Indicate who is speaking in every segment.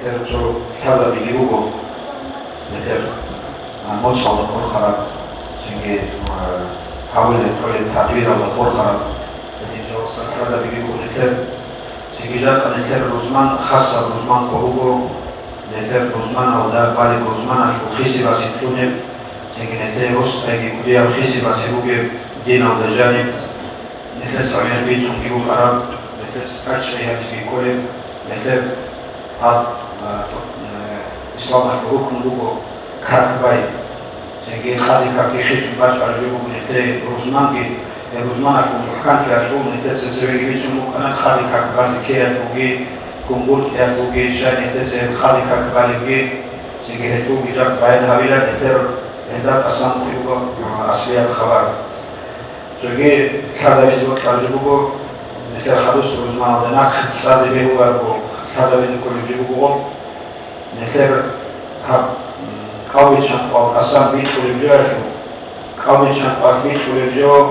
Speaker 1: نتر شو كذا بيجيبوا نتر موصل لكل خراب سنجي حاول كل التعبير على كل خراب نتيجة وصل كذا بيجيبوا نتر سنجي جات نتر روزمان خاصة روزمان كوروبو نتر روزمان أو ده بالي روزمان الخيسي بسيطونه سنجي نتر وسط أي كلية الخيسي بسيطوه دين أو دجانب نتر سعيان بيجون بيجوا خراب نتر سكتش أيها بيجي نتر هاد إسلام الحقوق نلوكو كاركباي سنجي خالي كاكي خيسون باش أرجوكو نتر روزمان أكون محكام في أرجوكو نتر سسوي بيجون مكانات خالي كاكبازي كي أرجوكي كمبول أرجوكي شان نتر سير خالي كاكبالي سنجي أرجوكي جاك باين هابيلا نتر هذا قسم كيوكو أصلية الخبر سنجي كذا بيجون أرجوكو نتر خلوص روزمان ودنا خدسازي بيهو أرجوكو كذا بيجون أرجوكو نتر كاويتشان أو قسم بيدخل الجوافو كاويتشان أو بيدخل الجو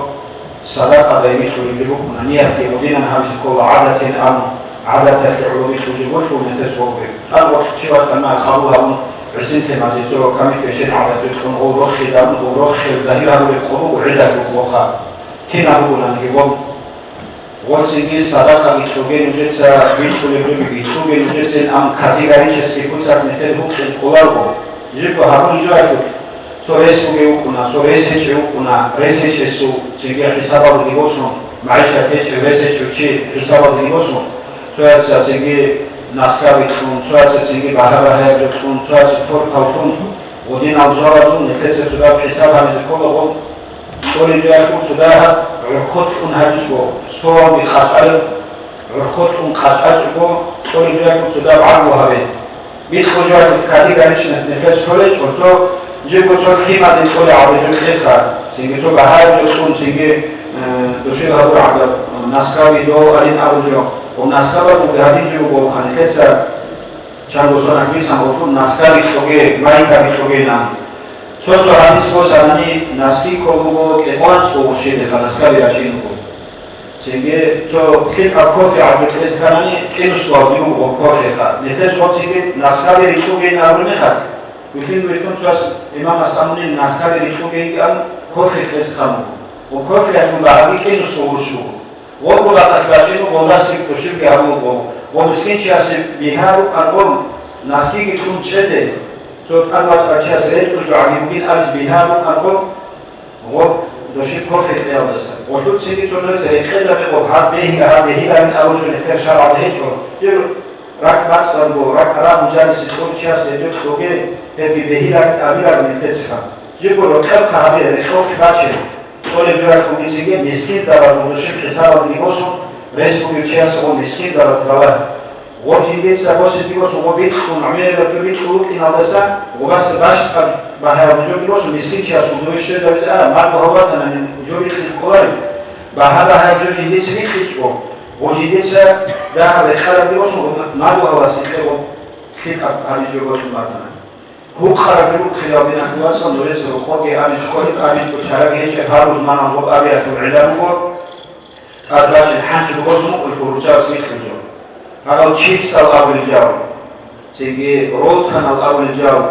Speaker 1: صداقة بيدخل الجو نية في مدينة همش كل عادة في علوم الجوافو نتسوق به الوقت شوات كنا خلوها رسنت مازيتو كم يكشين على جدكم أو رخي دم أو رخي زهيرة بالقلوب وعدة بالوخاء كنا نقول أن يوم وقتی صداقت میتوگه نجس بیشتری جو بیشتری نجس ام کاتیگاری چسکی کوچک نتر حکم کلار بود جیب همون جایی تو رسم میکنه تو رسم چه میکنه رسم چه سو چیزی حساب دیگوشون معیشت چه رسم چه حساب دیگوشون تو از چیزی نسکاویتون تو از چیزی بهره جتون تو از تور کارتون ودین آجارزون نتر سودا حساب همیشه کلا كل جاي يكون سداها عرقتهم هنجوا صور بخشعل عرقتهم خشعل جوا كل جاي يكون سدا بعرض وهذا بيدخل جاي كاتي كانش نفس كلش وتو جيبوا صور خيمة زي كل عرض جل خير سينجي تو بهاي جتون سينجي دوشي هذا عرض ناسكاوي دو أرين أرجو وناسكاوي بهذه جو وخانكتسا كان دوسنا كميس هم وتو ناسكاوي توجه ماي كابي توجه نام سو هنیز باشانی نسکی کلوگو که آنچ بوشیده خالص کاری رچین بود. چنگه تو خیلی کافی عادت است کنانی کیلوش واقعی و کافی خواهد. نتیجه وقتی که نسکاری ریختوگی نرو میخواد. وقتی می‌بینیم چون امام اسلامی نسکاری ریختوگی که کافی خیلی کم بود. و کافی همون باقی کیلوش بوشی بود. و بالا تکرارشیم و نسکی کشیم که همون بود. و مسکین چی هست بیهارو آنون نسکی که تون چه تو أنواع أشياء سرير وجعليين أرز بها أنكم هو دوشي بروفيت لا بس وحدود سيدي تقول لك سرير خزر وبحر به هذه من أوجه الكتاب شرع ده يجور جل رك بس أنبو رك أراد مجالس تقول أشياء سرير توجه به هذا أبيلا من التسخة جل ركاب خرابية رخوف باشر تقول جوار كوميسيجي مسكين زارد ودوشي حساب ديموسو رسمو أشياء سو مسكين زارد بالله وجدت سباسة ديوس وبيت ونعمل رجوبيت خلوق إن هذا سا وبس باش بهاي رجوبيت ديوس مسكين شيء أصلا دويش ده بس ما بهوات أنا من رجوبيت خلقاري بهاي رجوبيت سبيت خلقو وجدت سا ده بخير ديوس ما بهوات سخلو خلق رجوبيت مردنا هو خرجوا خلابنا خلاصا نورس الخوجي أبيش كوري أبيش كشارع هيك هارو زمان عمود أبي أكون علامه أدراج الحنش بقصمه والفروجات سبيت خلجو هذا الشيف سال أول جاو، تيجي رود خان أول جاو،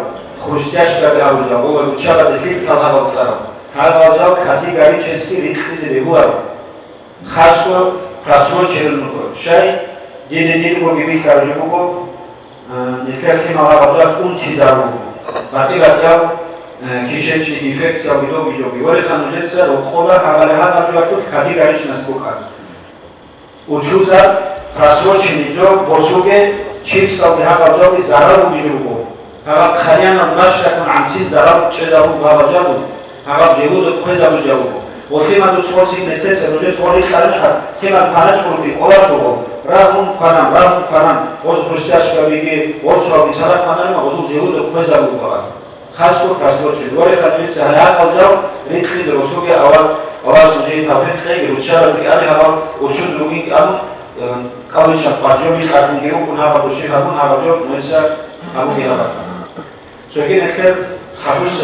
Speaker 1: خرجتاش قبل أول جاو، هو المشابه الفيل كان هذا الصار، هذا الجاو كاتيجوري تشيسكي ريتخيز بهوار، خاصو خاصو شيرن شيء دين وجبي كارجوكو، نكرت ما هذا الجاو انتظاره، بعدين جاو كيشش إفكت سويدو بيجوبي، ولا خانوجت سر وخلا هذا الجاو كاتيجوري نسبوكان، وجوزا راسوچی نیجو بسوگه چیف سال ده هاجابی زرار رو میجوبو هاگ خریان نماشه کن عنصر زرار چه دارو هاجابو هاگ جهود خویز هم جوابو وقتی من دو سوالسی نتیجه سوالش سوالی خالی خد که من پنج کردی اول تو راهم کنم از پرسیاش کبیگی وچرا بیچاره کنم از جهود خویز هم باز خاص کن راسوچی دوری خالی سه هاگ هاجاب ریخیز رسوگه اول سوژه تابعیت خیلی روچار زی آنی هاگ وچوز لوگی آن کاویشان پاجومی خاطر گیرو کنها و دوشی همون هواجو نمیشه همون بیارم. چون نکر خبرش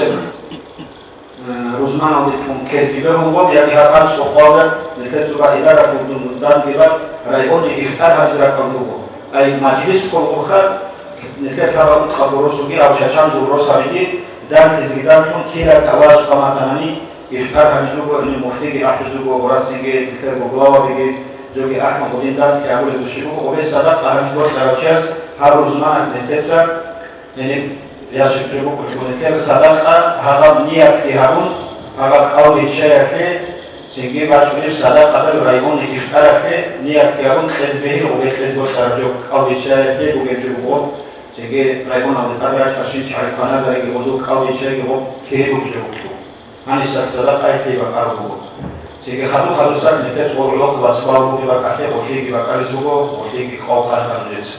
Speaker 1: روزمان آمدیم کسبیبه هم یعنی هرچ بخوابه مثل تو بعدی را فودون دان دیگر رایون افطار هزار کندو ای مجلس کل آخر نتر ثابت خبروسوگی آوشچان زوروسابیدی دان تزگیدان تون کیلا تلاش قماتانی افطار همجلوگو این مفتگی احجلوگو وراسینگی نتر بغلاوا بگی جوگی احمد بودین دان که اول دوشیگو و به صدق همجلو تراچیس هر روزمان نترسا یعنی یاشک جوگو نتر صدق هاگا نیت کی هارون هاگا قولی شرفه چنگی باشونی صدق قبل رایون افطاره نیت کی هارون خزبهی و به خزبو تراجو قولی شرفه و به جوگو چنگی رایون آمده تابعش اشین چهار کانه زایی وضو قولی شرفه و کیرو جوگو هنی صدق ایفی و کارو چنگی خدو سر نتر سوالات واسبال بودی و کافه وفیگی و کارز بگو وفیگی خواب خانجیس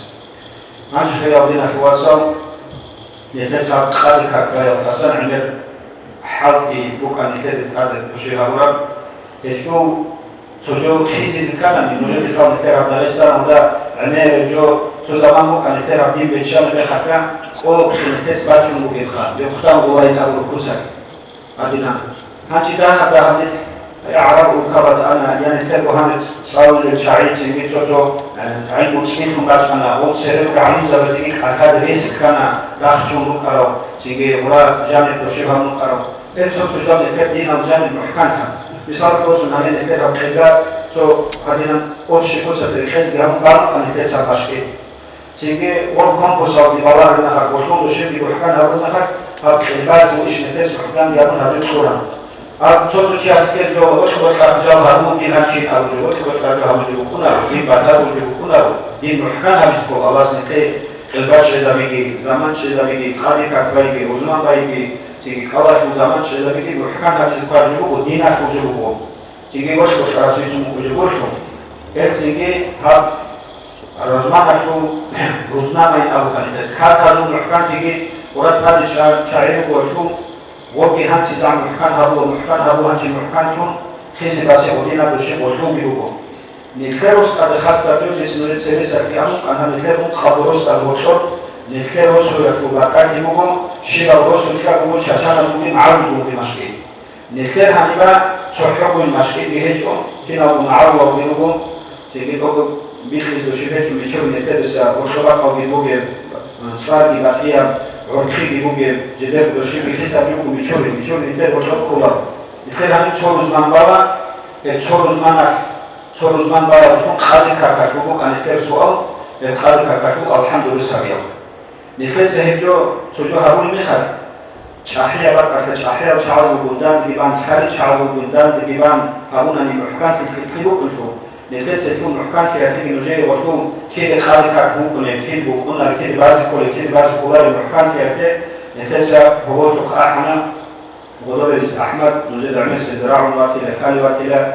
Speaker 1: آنچه خیلی آدین افواسام نتر سال خالی کارگاه حسن عمر حالتی بکن نتر دتارد بشه هورا اشتو توجو خیزی زکانم نوجه بیخوام نتر عبدالستان ودا عمر جو تو زمان بکن نتر عبدیم بچام بخاطر او نتر سباتشون بگیر خان بخوام دوای نبود کوسک عدینا هنچی ده همت عرب وكبد أنا يعني تلو هنت صار الشعري تيجي توجو علم مسلم بعد أنا هو سيرك علم زبزيك أخذ ريسك كنا داخل نكرو تيجي ورا جانب بشيء هم نكرو بس تو جانب تبدين على جانب محكمها مثال توصل هني نتلو بحاجة تو هدينا أول شيء كوسة الخز جام قام أنا تسا باشكي تيجي ورا كامبوس أو ديبالا هنا خد وطن دوشين بيحكم هذا نخد هذا البلد وإيش نتس محكم يابون هذا الكورة توصل شيء أسكت لو وتبغى ترجع هرمون دين هالشيء أو جو وتبغى ترجع هم جو كنا دين بدر وجو كنا دين محكم هم جو الله سنتي البشر زميلي زمان زميلي خالي كبايجي وزمان بايجي تيجي كلاش زمان زميلي محكم هم جو كارجو ودين أخوجو تيجي وتبغى تراسي سمو كوجو تيجي هاب روزمان أخو روزمان ما يتابع ثاني كار كارجو محكم تيجي ورد هذا شاعر كوجو وقتی هنچی زمان محکم هبو هنچی محکم کن خیلی باشه ودینا دوشه وجود میگو نکروس از خاصه تو جسمونی سری سختی هم آنها نکرون خبروس در وجود نکروس رو تو باکاری میگو شیعه روس رو که میگو چهار میگیم عرض میگیم مشکی نکر همیبا صحبت کنیم مشکی بیهش کن که نبود معرض و میگو چیزی که بیخیز دوشه هیچ میشه نکر بسیار وجود باکو میگو سادی باتریم ورخی بوده جدید دوشی بیشتر میگم میچوری نتر وجود کولا نتر همین چهار روزمان باید بتون خالی کارکتو بگو نتر سوال خالی کارکتو الحمدلله سریع نتر سهیجو توجه هرونی میخواد چاهیه بعد کرده چاهیه چهار بودن دیوان خالی چهار بودن دیوان هرونی محکم فکری بکنتو نتر سهیجو محکم که فکر نجای وقتو که خالی کارکتو کنه که بکنه که بازی کولا محکم که نتر سه هوتو خاحنا غلبس احمد نجد عمس زراع واتله خالی واتله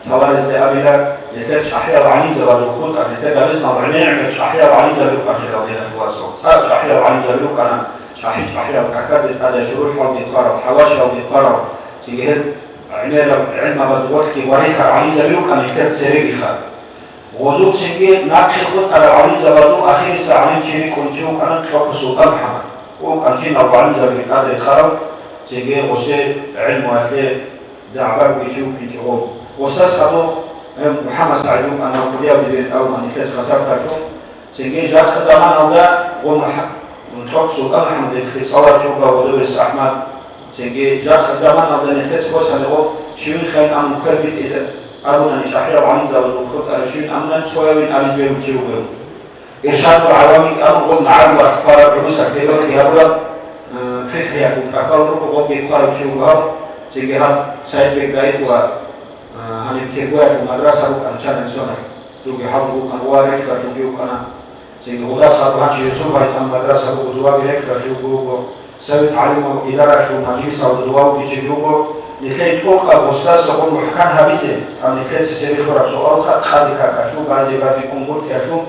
Speaker 1: ثوارز أبيلا نتاج أحياء العليم زواج الخلق نتاج لسنا ضعنين أحياء العليم زلوك أحياء العليم فواسط صار أحياء العليم زلوك أنا أحياء الكعكات هذا شروط حول القارة حواشي أو القارة تجهل علم بزوات كباريخ العليم زلوك أنا نتاج سريع خال وزوج سنجي ناقص خد على العليم زواجه أخير ساعين شيء كونجو أنا تفوق سلطان محمد وكان كين العليم زلوك هذا الخرب سنجي وسيل علم وفاء دعوة ويجيو بيجيو وساس خدو محمد سعيدون أنا قليا بدين أو أن يكاس خسر كاتو سنجي جات خزمان هذا ونتوقع سلطان محمد في صلاة جوبا ودرس أحمد سنجي جات خزمان هذا نكاس بس هذا شيء خير أم مكربت إذا أرونا نشاحيا وعين زوج وخط أرشين أمنا شوية من أبيز بيرو تجيبه إرشاد العوامي أم قلنا عرض أخبار عروسة كبيرة في هذا فكرة يكون أقل ربع وقت يقارب تجيبه سنجي هذا سعيد بقايد هني كيبوه في المدرسة وكان شان سنة توجي حضروا كان وارد كتوجي وكان سيد الله صار هنشي يسوع في المدرسة ودوا بيرك كتوجي سويت علم إدارة في المجلس أو دوا وبيجيبوه لكي توقع أستاذ سقول محكم هبيسه أم لكي تسوي خرج سؤال خالد كتوجي بعضي كمبور كتوجي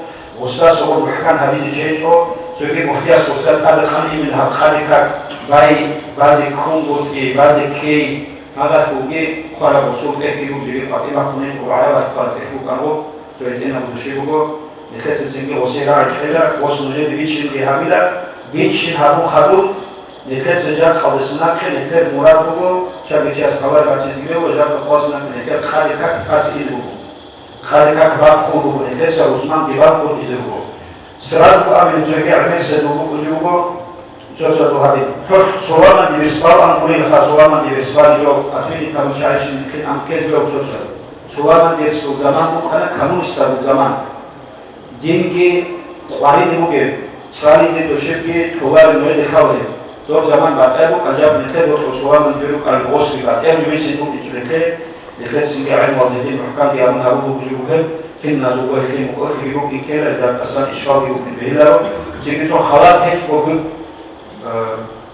Speaker 1: أستاذ سقول محكم هبيسه جيجو سوي مختيار أستاذ هذا خاني من خالد باي بعضي كمبور بعضي كي هذا فوقي خلا بسوق ده كيلو جري فاطمة خنيش وعلى وقت تحكوا كانوا تويتنا بدوشيبوكو نخلص السنجي وسيرة الحلا وصل جد بيشين بهاملا بيشين هارون خدو نخلص جات خلصنا كن نخلص مراد بوكو شاب يجلس خبر باتجيبه وجات خلصنا كن نخلص خالكك أسئل بوكو خالكك باب خون بوكو نخلص عثمان بباب خون يزبوكو سرعة قابل جميع الناس يدوبوا جوزة هذه فرق صورنا دي بسبار أنقولي لها صورنا دي بسبار جو أتمنى كم شايش يمكن أن كذب أو جوزة صورنا دي سو زمان مكان كمون استر زمان دينجي وارد موجب ساليزي توشبي توار المرد خاله دور زمان بعد أبو أجاب نتبع صورنا دي بيروك على الوصف بعد أبو جميع سيدوك يجلته لخلص سنجا علم والدين محكم ديارون هارون بجوهم كنا زوجة في مقر في بيروك إنكار إذا أصلا إشراف يوم بهلارو جيكتو خلاط هيك وقول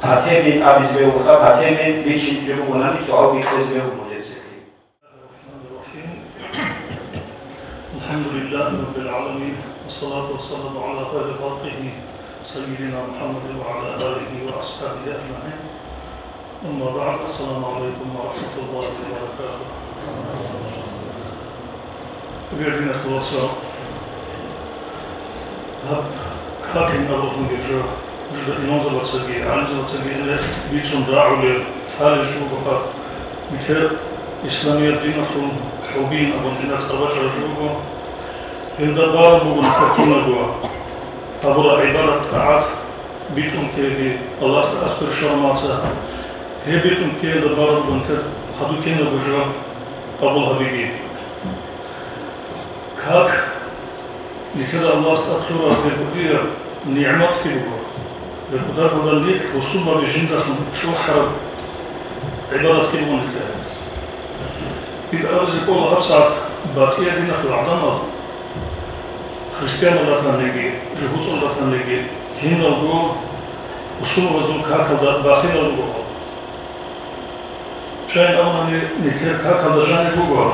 Speaker 1: تاتيمين أبيز بيوخا تاتيمين بيشين جبو ونامي سو أو بيخلص بيوخ مجلسي.
Speaker 2: الحمد لله رب العالمين والصلاة والسلام على خير خلقه سيدنا محمد وعلى آله وأصحابه أجمعين. أما بعد السلام عليكم ورحمة الله وبركاته. Vjerni Hrvatska, kakvim narodom je že inozovat se bi, anizovat se bi, bićom da'ule, fali žugoha, biter islamiyat dinahum, hubin, abonjinat sarvača žugo, inda bar bugun fakuna goa, abura ibarat ta'at, bitum tebi, Allah sta aspir šarmaca, he bitum tebi da bar bunter, hadu kena buža, abul habibi. Как لتدع الله أكثر بقدير نعمات كبيرة بقدر بليت وصوبة بجندة شو حرب عبارة كبيرة نتلاقي إذا أرزي كل أبسط باتية دينا في العظمة خريستيان الله تنلقي جهود الله تنلقي هنا الجو وصوبة بزوك هكذا باخين الجو شاين أولا نتلاقي هكذا جاني جوجو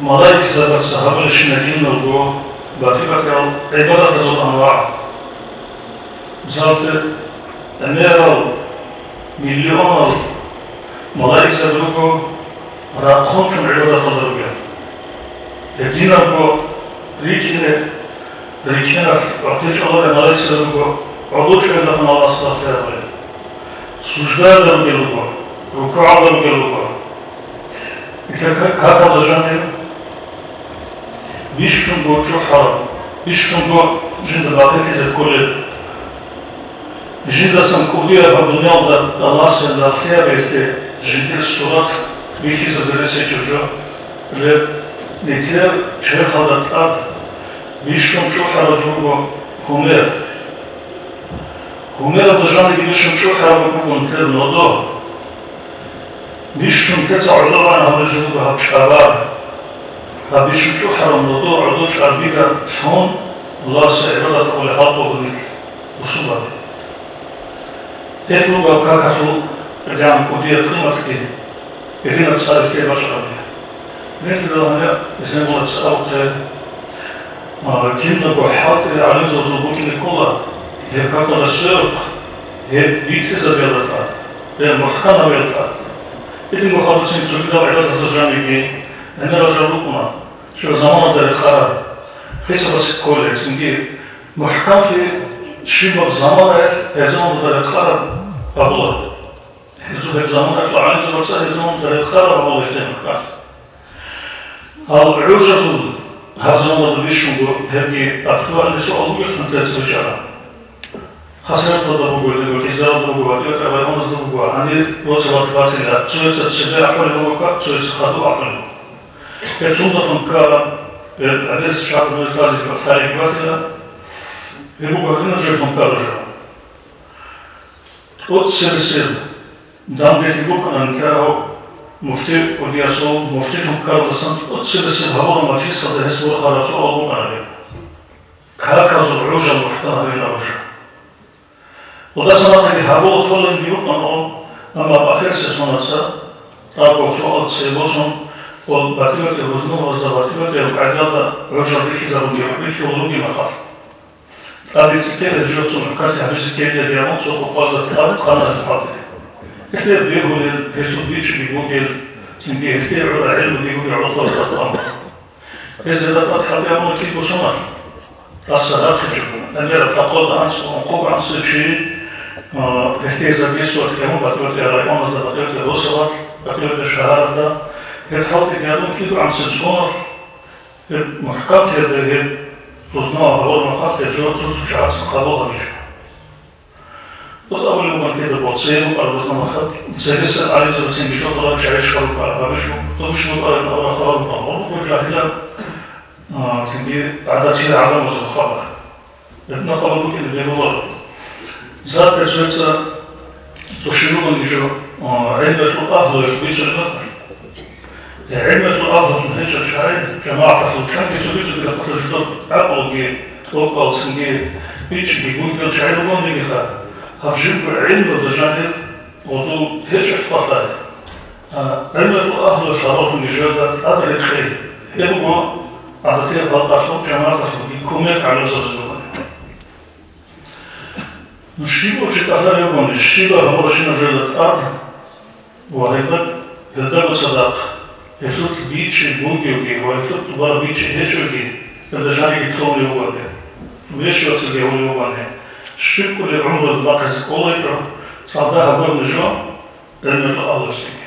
Speaker 2: ملايك زاد الصحابة الشنادين نلقوا باتبعك عبادة ذو الأنواع زاد أمير مليون ملايك زاد نلقوا راقهم شم عبادة الرجال الدين نلقوا ريكنا وعطيش الله ملايك زاد نلقوا عضوش عبادة الله صلاة الله سجداء نلقوا ركوع نلقوا هكذا جانب بيشكم بو حرام بيشكم بو جند باقي زي كل جند سنكوديا بالدنيا ودا الله سيدا خير في جند الصورات بيكي زدرسي جو ل نتير شيخ هذا الاب بيشكم شو حرام جو كومير دجاني بيشكم شو حرام جو نتير نودو بيشكم تسع الله هذا جو بهالشباب فبيشوف شو حرام موضوع عدوش عربيكا فهم الله سيعبادة أولي حاطه بمثل وصوبة إثنو بأوكاكا فو رجعن كودية قيمتك يهينا تصارف فيه باشا عربية مثل هنا إذن الله تسألت كنا بحاطر عليم زوزوبوكي كلها هي كاكا السيرق هي بيتزا بيضتها هي محكمة بيضتها إذن مخالصين تسوكي عبادة الجامعي أنا رجلكما شو زمان در الخارج خيس بس كله سنجي محكم في شيء بزمان هزمان در الخارج قبله هزو زمان فعلان جبرت هزمان در الخارج قبله فين كاس العجز هزمان در بيشون هذي أكثر الناس أولو يخدم تسويشها خسرت تضربوا يقول كذا تضربوا كذا تبغون تضربوا هني وصلت فاتنا تسوي تسبح حول الوقت تسوي تخاطب أحول كسوندة كا الأدرس شعب من الكازي كخارج باتنا يبغى هنا جرتهم كارجا تقول سلسلة دام بيتبوك أن تراو مفتي ودياسو مفتي هم كارجا سنت تقول سلسلة هوا ما تشيس هذا هسوا خارج أو أنا كهكذا العوجة محتاجة للعوجة وده سنة اللي هوا طول البيوت أما بآخر سنة تابعوا سؤال سيبوسهم والباتيوت الرزنون والزباتيوت العدادة رجع بيكي زروني بيكي ولوكي مخاف هذه سكيلة الجوتو مكاسي هذه سكيلة اليامون سوق قوازة تقابل قانا الفاضل إثنين بيهو للهيسو بيش بيقوكي تنبيه كثير على علم بيقوكي على طول الأطلام إذا ذات أطلع بيامون كيف بسمار الصلاة تجبون أن يرى تقول عن سنقوب عن سيشي كثير زبيسو أتكلمون باتيوت الرأيون والزباتيوت الوصلات باتيوت الشهارة الحوت قالوا كيدو عن سنسونف محكات هذا روزنامه هوار مخاطر جوات روز شعات سقابوها مش بس أول يوم كده بوصيله على روزنامه خاطر سيرسل عليه زوجين بيشوف الله تعيش خلق على بشو طبش مقارن أول خبر طبعا وجاهلا تنجي عاداتي عدم وصل خبر لأن خبر ممكن بيقول ذات الجلسة تشيرون الجو علم الأهل يثبت الأخر علم الأهل في الهجرة الشعرية جماعة في الشعب يثبت بالأخر الجدر عقل جي توقع سنجي بيش بيقول كل شعير ومن يخاف هرجيب علم الجانب وضو هجرة قصائد علم الأهل الشعراف الجدر أدرك خير يبقى عادتي الأخر جماعة في يكونك على زوجة نشيبه تتأثر يوم الشيبة هو شيء جلد أرض وهيدا يدرب صداق يفوت بيتش بوجي ويفوت بار بيتش هيجوجي تدرجاني يدخل يوم ويش يوصل يوم الشيب كل عمر الباقي كله يجرا تعطاها قبل الجو لأن الله يسلمك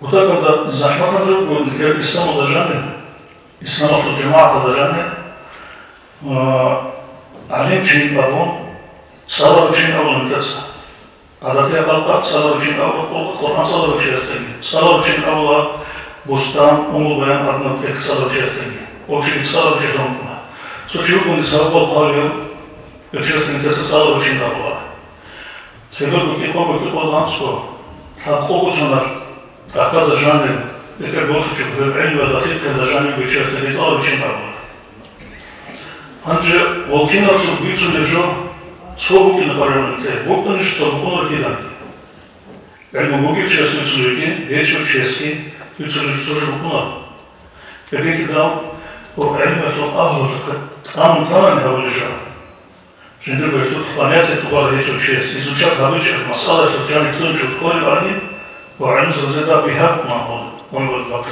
Speaker 2: وتقدر زحمة الرجل والنتيجة الإسلام ضجاني إسلام الجماعة ضجاني علم شيء بابون صار شيء أول نتسع عادتي خلقت صار شيء أول قرآن صار شيء ثاني صار شيء أول بستان أمور بيان أدنى تك صار شيء ثاني أو شيء صار شيء ثاني تشوفون نسبة القليل يشوف نتسع صار شيء أول سيقول بكي نامسكو تقول سنة أخذ الجانب يتبوخ شوف العلم الدقيق هذا جانب يشوف ثاني صار شيء أول Анже волкина се обича лежа, цобуки на парламенте, букнеш цобукон ракидан. Едно буки честни чоловіки, вечер чески, ти чоловік чужа букуна. Където дал по едно со ахло, там не го лежа. Женде бе тут в планете това вечер чески, изучат хабича, масала се джани тънче от коли варни, وعلم سرزيدا بها ما هو الواقع.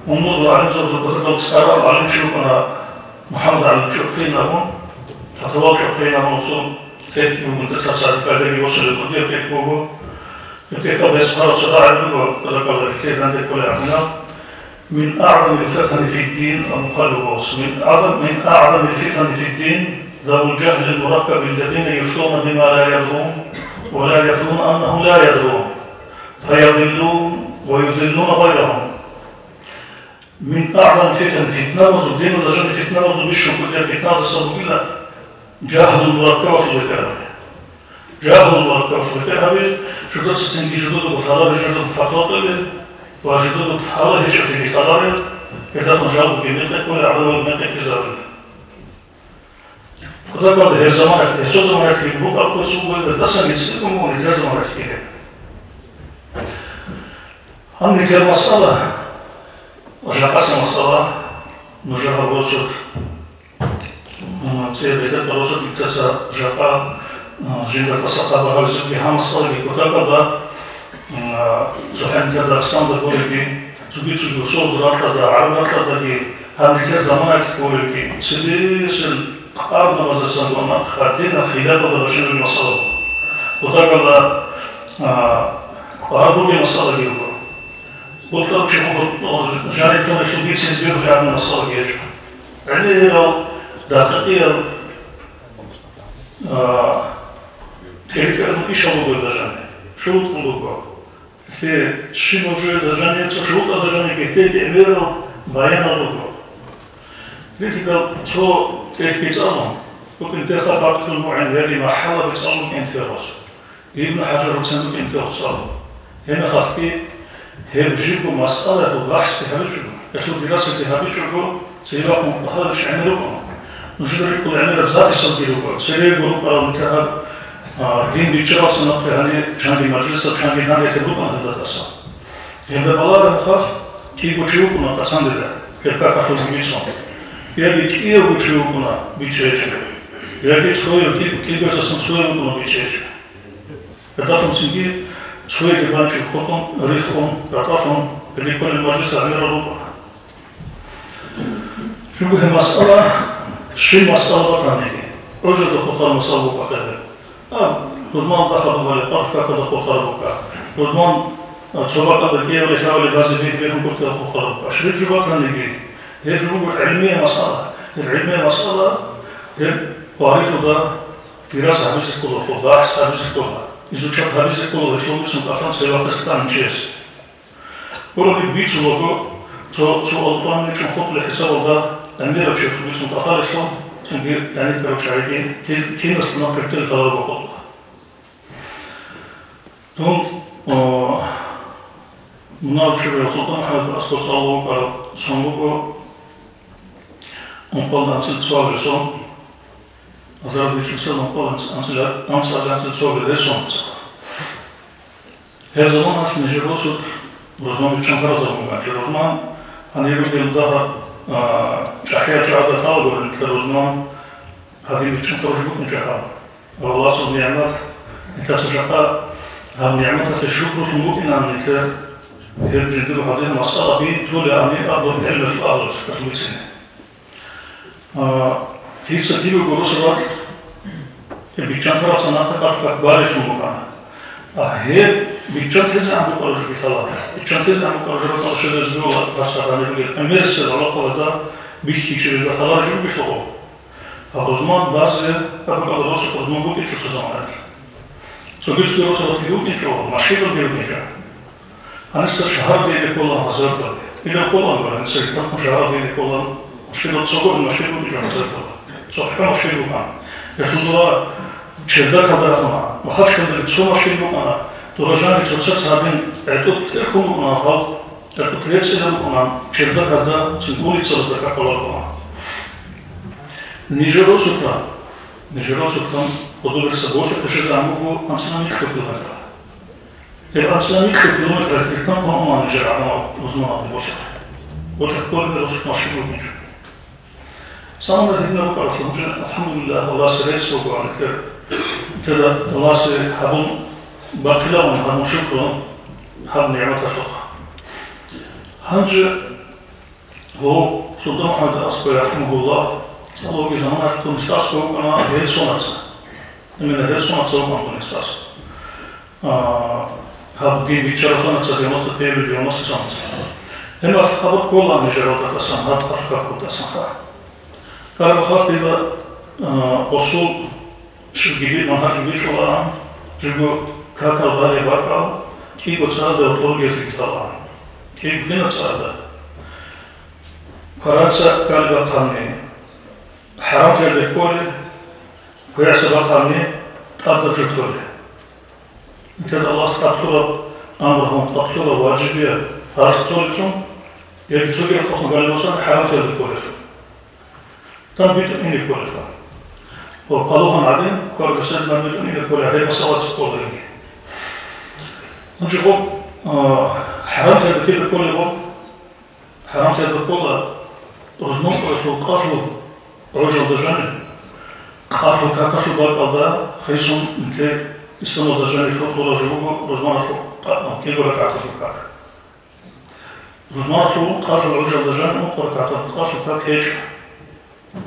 Speaker 2: وموضوع العلم زوج الكتب الصغيرة العلم شوفنا محمد علي شوفينا هون تطور شوفينا موضوع تك ومنتسع سعد بعدين يوصل الكلية تك هو يتك هذا اسمه صداع البلوغ كذا كذا كثير عندك كل عمنا من أعظم الفتن في الدين المقلوبوس من أعظم الفتن في الدين ذو الجهل المركب الذين يفتون بما لا يدرون ولا يدرون أنهم لا يدرون فيضلون ويضلون غيرهم من أعظم فتنة الدين ودرجة فتنة بالشكل فتنة الصبوية جاهل المركب في الكلام جاهل المركب في الكلام جدود ستنجي جدود بفرار جدود بفطاطل وجدود بفرار هجرة في فرار إذا نجاوب بمثلك ولا عدو بمثلك كزارك وذكر هذا الزمان في زمان في البوك أو كسوق وتصل يسلكم ونتازم على فيه هم نتير مسألة وجاء الصلاة نجاها الرسل تيبت الرسل تسا جاء جنة الصحابة هالزب بها مصالي كتاكا تحن تدرسان دقولي تبيت الوصول راتلا عرب راتلا دي هالنتير زمان تقولي سبيس القرن وزسان دوما خاتين خلافة درجين المصالي كتاكا قربوا بمصالي يقول وطلب شبه جاني تم يخبيك سنبيه لعبنا الصلاة يجب يعني دقيقية تلك أنه إيش أبوه الدجاني شروط أبوه في شيء موجود الدجاني شروط الدجاني كيف تعمل بيان أبوه لذلك تو تلك بيتألم ممكن تاخذ عقد المعين هذه مرحلة بيتألم أنت في الرأس ابن حجر وتسندك أنت وتصالم هنا خفي هل جيبوا مسألة البحث في هذا الجبل يخلو دراسة في هذا الجبل سيبقوا هذا الشيء عملوكم نجد يقول عمل الذات يصدقوا سيبقوا مثلا دين بيجرى سنقل هذه جانبي مجلسة جانبي هذه يتبقوا هذا الأسا هذا بلاد الخاف كي بتشوفوا نقصان ده كيف كأخذ بيجرى يبي كي بتشوفوا بيجرى يبي تقول كي بتسمع بيجرى هذا فهمتني شوية كمان شوكوتهم ريخهم رطافهم اللي كل المجلس عمير الربع شوفوا هي مسألة شيء مسألة بطانية وجد خطر مصابه بخير رضمان دخلوا بالي أخفى كده خطر بكا رضمان طبقة كيف لشاول بازي بينهم كنت أخوخر أشرب جبات هنيجي هي جروب علمية مسألة العلمية مسألة هي قارئ ده دراسة هذه الكلة فضاح هذه الكلة إذا شفت هذه الكلة شو بس متأخر سيرة كستان تشيس ولو بيت لوجو تو ألطان يشوف خط الحساب ده أمير بشوف بيت متأخر شو تنقي يعني كروش عادي كين استناق كتير ثلاثة بخطوة ثم مناظر شبه سلطان محمد أسقط الله على صندوقه أنقل أنسل تسوى بسون أزار بيشو سل أنقل أنسل تسوى بسون هذا زمان هاش نجربوسط رزمان بيشنكرة زمان رزمان أنا يقول يلدها شحية شعادة ثالثة أنت رزمان هذه بيشنكرة جبوك نجحها والله صلى نعمات أنت تشحى هالنعمة تشكر ممكن أن أنت يجدوا هذه المسألة بطول أني أرض العلم في الأرض كتبت سنة كيف ستيب الجلوس الوقت بيجتمع سنة أكثر كبار في المكان هي بيجتمع عن بكرة جبتها بيجتمع عن بكرة جبتها شيء زبون بس هذا اللي أميرس العلاقة هذا بيحكي شيء إذا خلاص جبوا بيخلوا فالرزمان بعض أبغى أدرس الرزمان بوكي شو تزامنات سويت كيلو تلاتين يمكن شو ماشي بالبيوت نجا أنا استشهاد بين كل حزات إلى كل أمر نسيت أنا شهاد بين كل مشكلة تصور مشكلة نجا صح مشكلة كمان يفضل شدة كبيرة كمان ما خدش كده تصور مشكلة كمان تراجعني تلصق هذين عدد تكون كمان خالق عدد تلصق كمان شدة كذا تقولي تصور كذا كمان نيجرو سطران بدو برسبوش كشيء عمره 500 كيلومتر. ال 500 كيلومتر في التنقل ما نجر على مزمار البوسط. وتكون بالوسط ماشي بوجه. صارنا هنا بكرة الحمد لله الله سريس وقعنا ترى الله سريس حبون باقيلا من حبون شكرا حب نعمة فقه. هنج هو سلطان محمد أسقى رحمه الله. الله بيزمان أفتون استاسكو أنا هيد سوناتسا. من هيد سوناتسا وكان استاسكو. هذا دين بيتشارو سوناتسا ديموس تبيل ديموس سوناتسا. هنا أصحاب كل عن جرات الأسان هذا أفكار كل الأسان. كان خاص إذا أصول شجبي منهج جبي شو الآن جبوا كاكل غالي باكل كيف تصعد وطول في الثلاثة كيف هنا تصعد. فرنسا قال بقامني حرام تلبي كله كويس بقامني تقدر جتوله. أنت الله استغفر أمرهم تغفر واجبية أرسطولكم يبي تقول لكم قال مثلا حرام تلبي كله. تنبيت إني كله. وقالوهم بعدين قالوا سيدنا نبيت إني كله هي مسألة كله. نجيبوا حرام تلبي كله حرام تلبي كله رزمون كله قافلوا عجل دجاني قافلوا كافلوا بالقضاء خيسون أنت استنوا دجاني فوق رجلوه رزمان فوق كيف ركعت فوق رزمان فوق قافل عجل دجاني وركعت قافل كاك هيج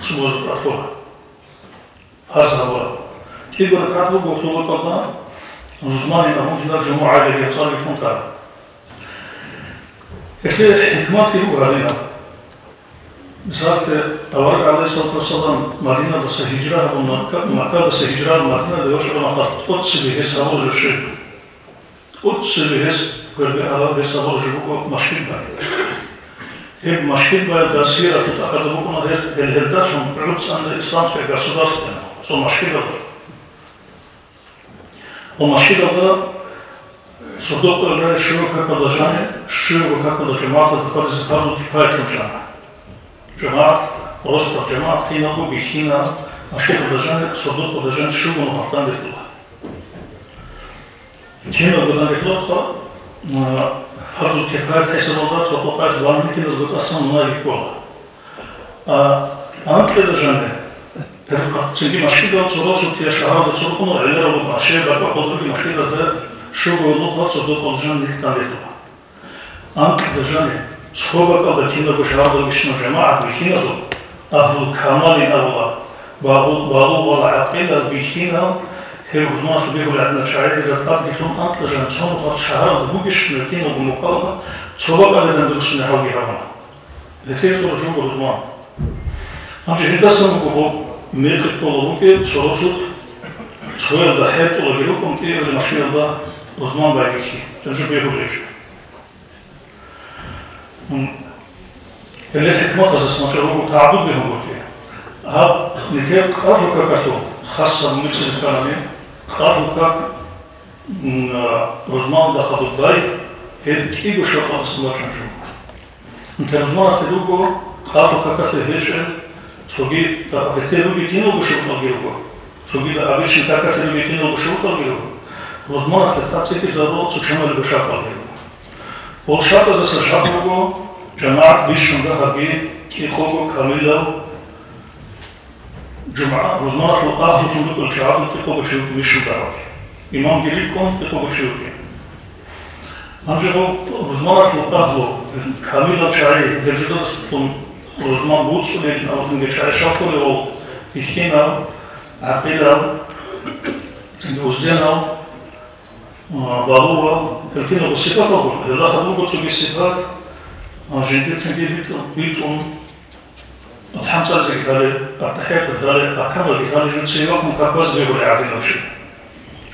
Speaker 2: سبوز الأطفال هذا هو كيف ركعت فوق وصول القضاء رزمان ينامون جدا جموعة اللي يصار يكون تعالى في حكمات كيلو علينا مثال أورق عليه الصلاة والسلام مدينة دس هجرة ومكة دس هجرة مدينة دوش أنا خاص قدس بهس هذا الشيء قدس بهس قرب على هس هذا الشيء مشكل باي هي مشكل باي دسيرة تتأخذ بكون الهدف من عدس عن الإسلام كجسد سو مشكل هذا ومشكل هذا صدق الله شو كذا جاني شو كذا جماعة تقدر زكاة كفاية الجامعة جماعة رصد جماعة حينه بحين مشكلة دجان صدق دجان شو ونغطان بيطلع حين بدنا بيطلع فرض الكفاية حسب الله توقع جوان ممكن نزبط أصلا ما يكون أنت دجان تنجي مشكلة تروح تيشهر تروحون على المشي بقى قدر مشكلة ده شو ونغطان صدق دجان نكتان بيطلع أنت دجان صحبك أو كنا بشهادة بشنا جماعة بحينه أهل الكمال الله بعض والعقيدة بحينه هي وزمان في بيقول عندنا شعير إذا تقدر يكون أنت لجان تصون وقت شهر بوجش نكين وبمقاومة تصوّر على دندرس نحاول يهربنا لثير رجوع وزمان أنجي هندسة مقبول ميت الطلبوكي تصرفت تصوير ضحيت ولجلوكم كي إذا مشكلة الله وزمان بعيكي تنجو بيقول ليش اللي حكمتها زي ما تعبد بهم قلت هذا نتيجة أفريقيا كاتو خاصة بمثل الكلامين أفريقيا رزمان داخل الضي هي كيجو شرطة السماء شنشو انت رزمان تلوجو أفريقيا كاتو هيجل تقول هتلوجي كينو بشرطة جيروجو تقول أبيش نتاكا تلوجي كينو بشرطة جيروجو رزمان تلتابسي كتلو تشمل بشرطة جيروجو والشرطة زي شرطة جماعة بيشون ده هبي كيكوجو كاميلو جمعة رزمان في الآخر في كل الشعب كيكوجو تشيوك بيشون ده هبي إمام جريكم كيكوجو تشيوك أنجلو رزمان في الآخر كاميلو تشاري دجدو تكون رزمان بوتس ولكن أو تنجي تشاري شاكو لو إخينا عقيلة تنجوزدينا بالوها الكينا بصفات أقول إذا خدوكو تبي صفات جندي تنجي بيتون الحمد لله زي كذا التحيات كذا أكمل كذا جند سياق مكبس بيقول عادي نوشي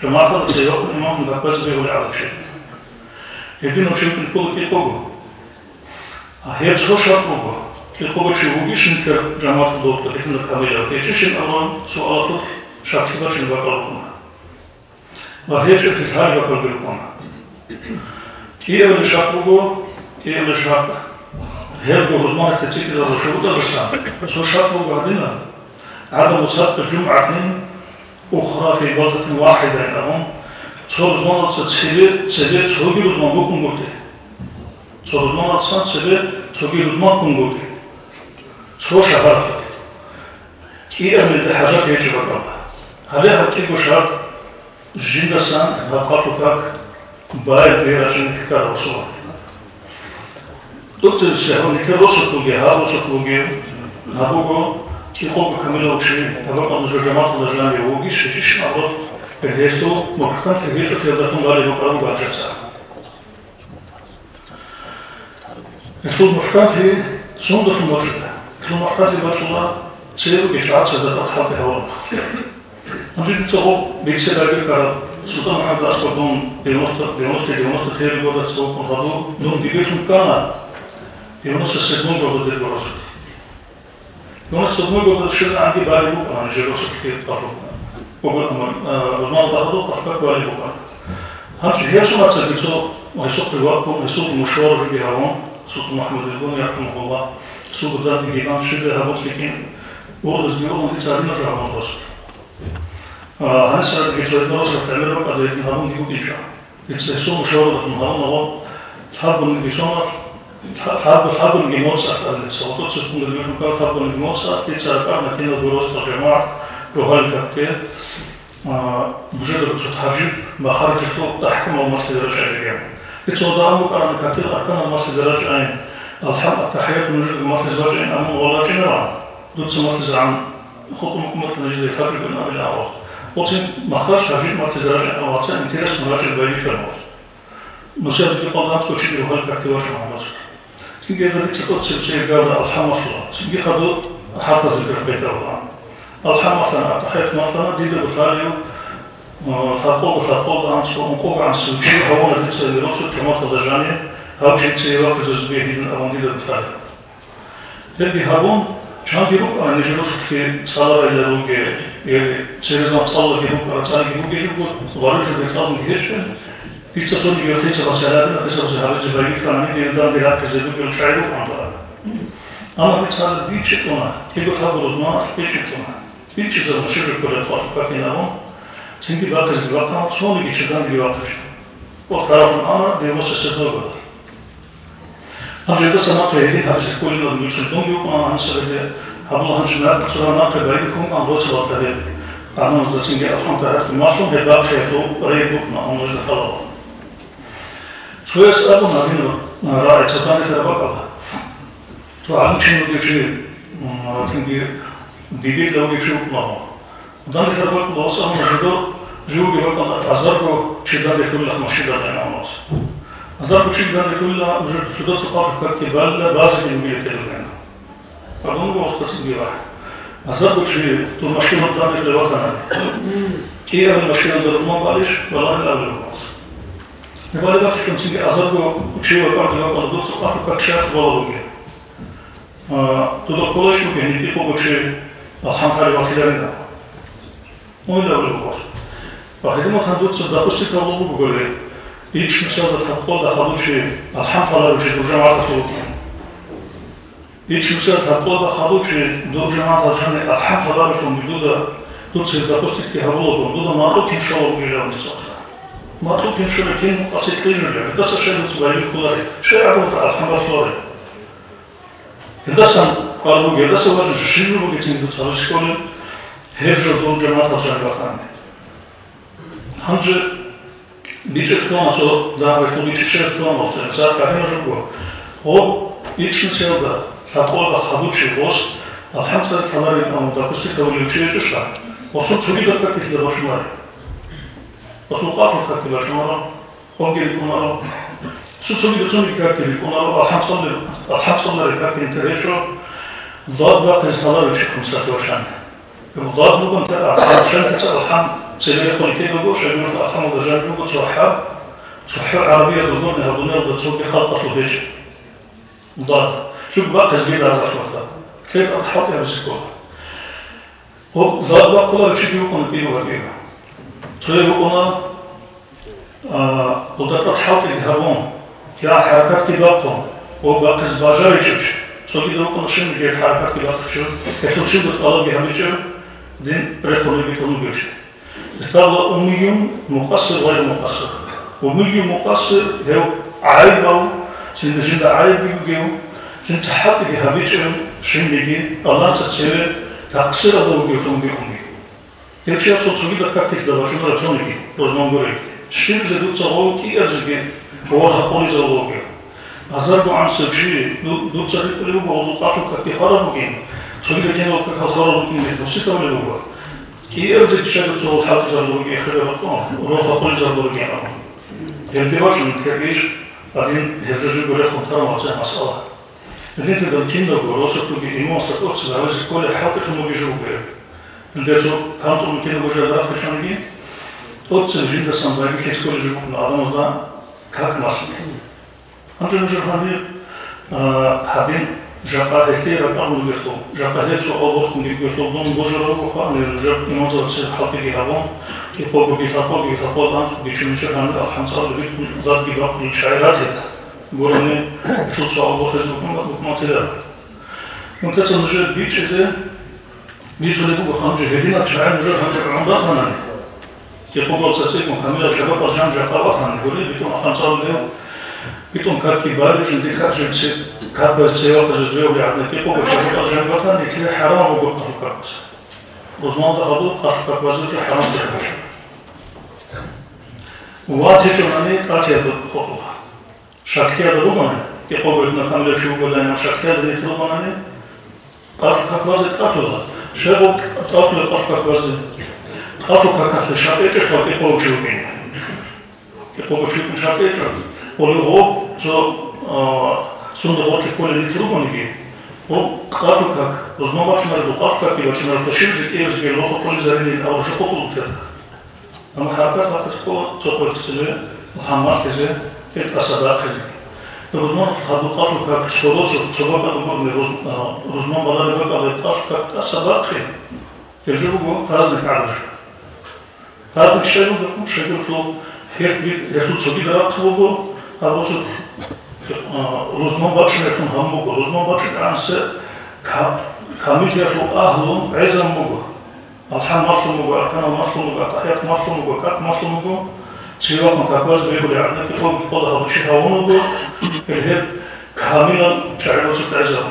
Speaker 2: جماعة السياق الإمام مكبس بيقول عادي نوشي يدينو شيء كل كيكوجو هي تشوشات كوجو كيكوجو تشوفيش أنت جماعة الدكتور يدينو كاميرا يجيش الأمر سؤال خط شخصي باش نبقالكم وهي جت تزهاج بقالكم كي اللي شافوجو كي اللي شاف هربوا رزمان تتيك إذا رشوده بسام شو شافوا بعدين عدم مسابقة جمعة أخرى في بلدة واحدة عندهم شو رزمان تسبب شو بي رزمان بكم قلتي شو رزمان تسبب شو بي رزمان كم قلتي شو شهرت كي أمل حاجات يجب الله هذا كي بشهر جندسان نقاطك بايد بيرجع نتكرر صور دكتور الشهر نتروسك وجهها روسك وجه هابوجو كي خوب كاملة وشيء هبقى نجمعات الرجال يوجيش يجيش عبر الهيسو محكم في الهيسو في الدخول غالي بقرب بعد جلسة الهيسو محكم في صندوق الموجودة الهيسو محكم في بطلة تسير بجعات سداد أطحال هوا نجد تصور بيكسر عليك سلطان محمد الأسبق دون ديونوست تيري بودا تصور كنهادو دون ديبير مكانا ديونوست السيدون بودا دير براسد ديونوست السيدون بودا الشيء عندي بالي بوكا أنا جيروست كتير تخلق وقال رزمان تاخدو أخبار بالي بوكا هنجي هي سمعت سبيتو ويسوق في الوقت يسوق المشوار جبي هون سلطان محمد البون يرحمه الله سوق الدار ديجيبان شبه هبوت لكن ورز بيقولون في تاريخنا جاهون راسد هنسأل كيف الدراسة تعمل بقى ده يتنهارون دي بقى إنشاء يتسلسلوا مشاورة في النهارون هو تحبوا النجيسونات تحبوا النجيموت سأفعل السلطات سيكون اللي بيفهم كار تحبوا النجيموت سأفعل تسألكار مكينة دراسة الجماعة روحال الكاكتير بجدر تتحجب مخارج الخلق أحكم المرسي درجة عين يتوضع أمك على الكاكتير أحكم المرسي درجة عين الحمد التحيات من جد المرسي درجة عين أمون والله جنرال دوت المرسي عن خطوة مثل نجد يفرق بين أبي العوض وتم مخرج تجديد مرتزاج أو عطاء انتراس مراجع البياني كلمات. نصيحة القناة تكشف روح الكاكتواش مع الناس. تيجي إذا تتصل سلسلة قادة الحمى فلا. تيجي خدوا حافظ البيت الله. الحمى مثلا تحية مثلا ديد بخاريو ثقوب عن سقوط عن سوتشي هو اللي تسوي رأسه جماعة الدجانية هاو شيء تسوي وقت زبيه من أبان ديد بخاريو. هذي هابون كان بيروك أنا نجلس في صالة إلى روجي سيرزنا صالة بيروك أنا صالة بيروك يجيبوا غارت البيتال مجيش بيتصل بيروك هيك بسيارة خسر زهرة جبالي كانوا بيندان ديرات كذبوا بيروك شايلوا عندها أنا بيتصل بيتشتونا كيلو خابر رزمان بيتشتونا بيتشتونا مشير كل الفرق كأنهم تيجي باكز بيوقع صون بيتشتان بيوقع وطرف أنا بيوصل سدود هنجد سنة تهدي هذا الكل من المسلمون يقوم عن سبيل هذا هنجد سنة تبعيكم عن رأس الأطفال أنا نزلتين جاء أفهم تعرف المعصوم هباء خيطو ريبكنا عن وجه الثلاثة شو يسألون هذين رأي تطاني تربك الله تعلم شنو بيجي تنجي ديبيت لو بيجي الله وداني تربك الله سألون جدو живоги вакана азарго чидан декулла машида дайнамоз. Азарго чидан декулла уже шудоца паф как кибалла база гимбиле кедугена. Пардон остаться бива. Азарго чи ту машину дане левакана. Кия машина дорозман балиш, валар лавлемоз. Не вали баф что тинги азарго учила как левакана доца паф как шах балоги. Туда колешку гени типо учи алхамтали ватиларина. Ой лавлемоз. Поэтому там тут допустить того говорит, и чмсел до такого ходучи, алхамдулилlah учи дружамата флотин. И чмсел такого ходучи дружамата жаны алхамдулилlah флотин тут се допустить ки хавло дуда мату киншало гилам цохра. Мату киншало кин фасит лежали, да сашелут свои кулари. Шеабут алхамдулилlah. Это сам парбуги, это важно, что буги тин тут в школе, хержо дружамата жаны. Hanže biće klonačo da već biće 6 klonaca, sad kad ne može go. O ični se da takoda haduči voz, alhamdulillah falari da kusti kao liučije šta. O su čuli da kako ti da baš mari. O su qafu kako baš maro, ongi kumaro. Su čuli da čuli kako ti kumaro, alhamdulillah kako interečo. Da ba kristalari čikom sa tošan. Da mogu te alhamdulillah alhamdulillah سيدي يقول كيف يقول شيء يقول أخمد الرجال يقول صحة عربية تقولنا هذول وتصور بخلطة البيج مضاد شو بقى تسجيل هذا الأحمد كيف أتحط يا بسكوه وضاد بقى كلها شو يقول كيف وكيف تقول يقولنا وضاد أتحط الهرمون كيا حركات كباقهم وبقى زباجة يجيش تقول يقولنا شو مجيء حركات كباق شو يقول شو بتقلب بهمجة دين ريخوني بيتونو بيجي استغل أمي مقصر غير مقصر ومي مقصر هو عيبه سند جند عيب يجيو جند حق بهابيتهم شن بيجي الله ستسير تقصير هذا وجيو ثم بيأمي يمشي أصلا تريد كاكيس دبا شو ترى توني روزمان غوري شيء زدوا تصور كي أرزقين هو حقولي زوجي أزرق عن سجى دو تصير كله بعض الطاقة كي خرب بين تريد كأنه كخرب بين بسيطة ولا هو كي أرزق شغل صوت حاطط زرقي خير بقى روح أقول زرقي أنا يلتواج من كبير بعدين هرجع يقول لكم ترى ما تصير مسألة بعدين تقدر كينو بروسة تقول إيمان ستوت سبعة كل حاطط خمو بيجوا بير الدكتور كانوا ممكن يقول جدار خشان يجي توت سجين دسام باقي كيس كل جبوا من عالم ذا كاك ماسك أنجو نجر هني هادين جاء هالتير أقاموا بيرتو جاء هالتو أول كم بيرتو دون بوجرا وخان جاء إيمان ذا تصير حاطط جهابون يقول بيفاقل أنت بيشمشر عن الحمصار بيكون ضد بيبقى الشعيرات قولني شو سؤال الله خزنكم ما تدار أنت تنجر بيش إذا بيش اللي بقى خانج هدينا تشعر نجر خانج عمرات هناني يقول سأسيكم كاملة شباب أجان جاقات هناني قولي بيتون الحمصار اللي بيتون كاركي باري جندي كارجن سي كابر سيوات جزبيو لعبنا يقول شباب أجان جاقات هناني تلي حرام وقوة الكاركس وضمان تقضوا قاف كاركوازوج حرام تحبش واتي جمعني تاتي الخطوة شاكتيا دروبنا يقول إنه كامل يشوفوا لنا شاكتيا دروبنا قاف كاركوازة قافلة شابو قافلة قاف كاركوازة قافو كاركوازة شاكتيا خلق يقول شوفين يقول شوفين شاكتيا ولو هو جو سندوات كل اللي دروبنا يجي هو قافو كارك وزمان باشنا قاف كارك يباشنا الفشيل زي كيف زي لوحة كل زارين أو شقوق كتير أما حركات هكذا تقول تسلم محمد كذا الأصداء كذا الرزمان هذا قافل كذا تشكروش سبب أمور الرزمان بدل بقى بالقافل كذا أصداء كذا يجيبوا رازنك على هذا الشيء ده شيء فلو هيك يسوع سبي ده كلوبو هذا شو الرزمان باتشن يكون همبو الرزمان باتشن عنسى كاميز يفلو أهلهم عزم مبو الحال مفهوم وأركان مفهوم وأتحيات مفهوم وكات مفهوم سيواكم كاكواز بيقول عندنا كتب هذا الشيء هونو اللي كاملا شعر وستعزهم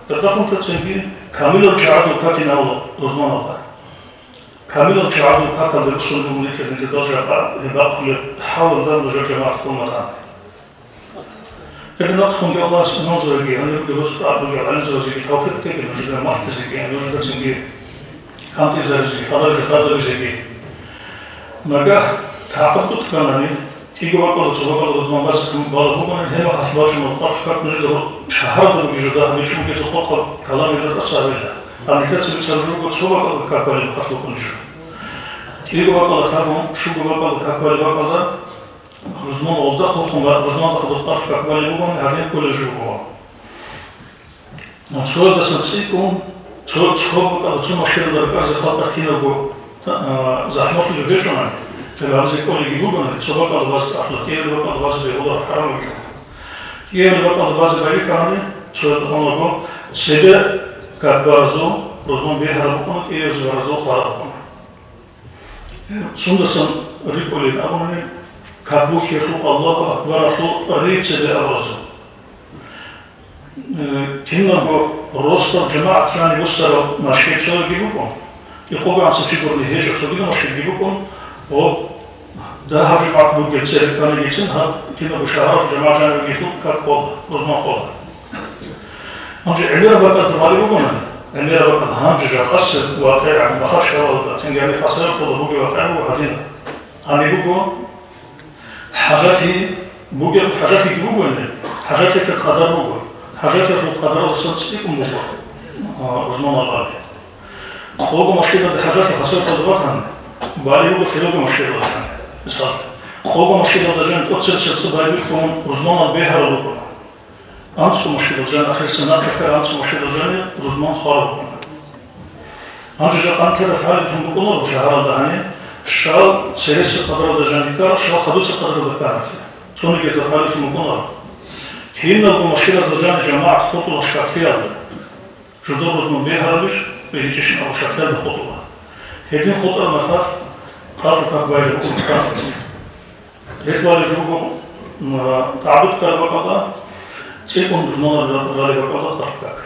Speaker 2: تدخل تسميه كاملا شعر وكاتين أو رزمان الله كاملا شعر وكات اللي بسون المونيت اللي تدرج يبقى حاول ذا نجار جماعة كل مكان لكن نقصهم بالله نظر جي أنا يبقى بس أبغى على زوجي توفيق تبي نجار ما تزكي يعني نجار تسميه كانت إذا فرج فرج بزكي نگاه تعقد کنانی تیگو وقت چهار روز بس باز بکنن هم خصوصا مطلق فقط نجد شهر دو بیشتر همیشه میگه تو خود کلامی داد اصابه امیتات سرجو چهار کاری خاص بکنیش تیگو وقت فرمان شو وقت کاری وقت روزمان oldu خودم روزمان خودت کاری بکنم هرین کل جواب چهار دست کن چهار وقت چهار مشکل داره از خاطر کینو گو زحمت رو بچونن تلازی کلی بودن چهار وقت باز اخلاقی وقت باز به اول حرام میکنه یه وقت باز بری کنه چهار اون رو سبب کاربازو روزمان به حرام کنه که از ورزو خراب کنه سوندسان ریکولی آمونه کابوکی خو الله اکبر خو ریچه به آوازو تینگو روستا جماعت جانی وسر مشکل شده گیبکن که خوب انسان چی کردی هیچ اصلا دیگه مشکل گیبکن و ده ها جماعت بود گلچه کنه گیچن ها تینگو شهر جماعت جانی گیبکن که خود روزمان خود همچه علیه را باید دمالی بکنه علیه را باید همچه جا خاص واقع بخش کرده تینگی همی خاصه خود بگی واقع و هدین همی بگو حاجاتی بگو حاجاتی که بگو حاجاتی فی قدر بگو حاجات القدر والصدق مبارك رضوان الله خوب مشكلة الحاجات الخاصة بالضبط بالي بقول خلوق مشكلة مثال خوب مشكلة الجن تقصد سلسلة بالي بكون رضوان الله بها رضوان أنت مشكلة الجن آخر سنة تذكر أنت مشكلة الجن رضوان خالق أنت جاء أنت رفعل تنبقون وشهر الدهاني شال سلسلة قدر الجن كار شال خدوس قدر الكار توني جت رفعل تنبقون هنا المشكلة رجال جماعة خطوة شخصية جدول رزمان بيها ربش بيجيشن أو شخصية بخطوة هذه خطوة مخاف قافل كاكبالي بكم كافل يتبالي جوكو تعبد كاربقادا تيكون برنامج رالي بقادا قافل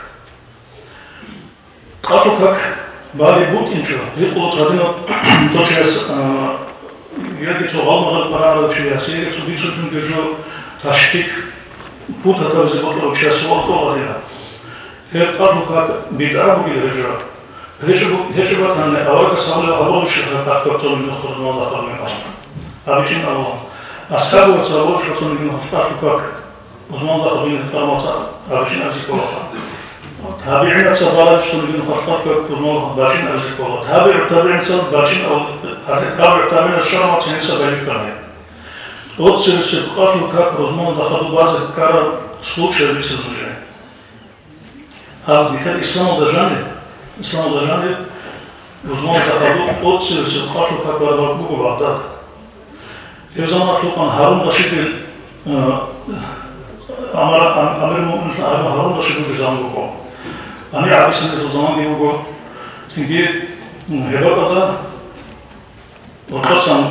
Speaker 2: قافل كاك بالي بود إنشو يقولوا تغادينا توشيس يجي تغال مغال قرار تشياسي يجي تبيتشو تنجو تشكيك بوتا تابزي بطلع وشياسي والطول غدينا هي قالوا كاك بيدعوا بي الهجرة هجرة هن أوراق ساملة أول الشيخة تحكبتوا من نخرج من الله من الله أبيتين الله أصحابه وتصابوا شرطوا من نخرج كاك وزمان الله خبين الكرامات أبيتين أبزيك الله تابعين أتصابالات شرطوا من نخرج كاك وزمان الله باتين أبزيك الله تابعين أتصاب باتين أو تابعين الشرمات هنسا بيلي كرامي от се вкафил как размон да хаду база кара случая лице дружение. А битер ислам държане размон да хаду от се вкафил как бarbuk Bagdad. Ev zaman Sultan Harun Raşid'in Amir Mu'min Harun Raşid'in zaman bu. Ani abisiniz o zaman gibi bu. Çünkü Hebaka'da ortasan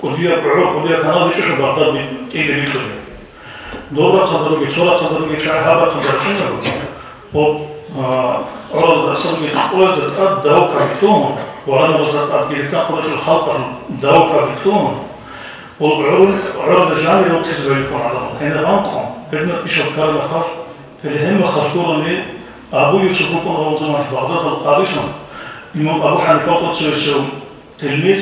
Speaker 2: كلية بعور كلية كنادي إيش بغداد بتيجي بيكون دورة قدروا جتورة قدروا جتشا هذا قدر شنو و عرض أصلا يتقول تتأد داو كابتون ورانا وزارة أبكي تقول شو الخلق داو كابتون والعرض عرض الجامعة لو تزوج يكون عظم هنا غنقهم ابن إيش الكلام خاص اللي هم خاصورا لي أبو يوسف يكون أول زمان في بغداد القادسون إمام أبو حنيفة تسوي تلميذ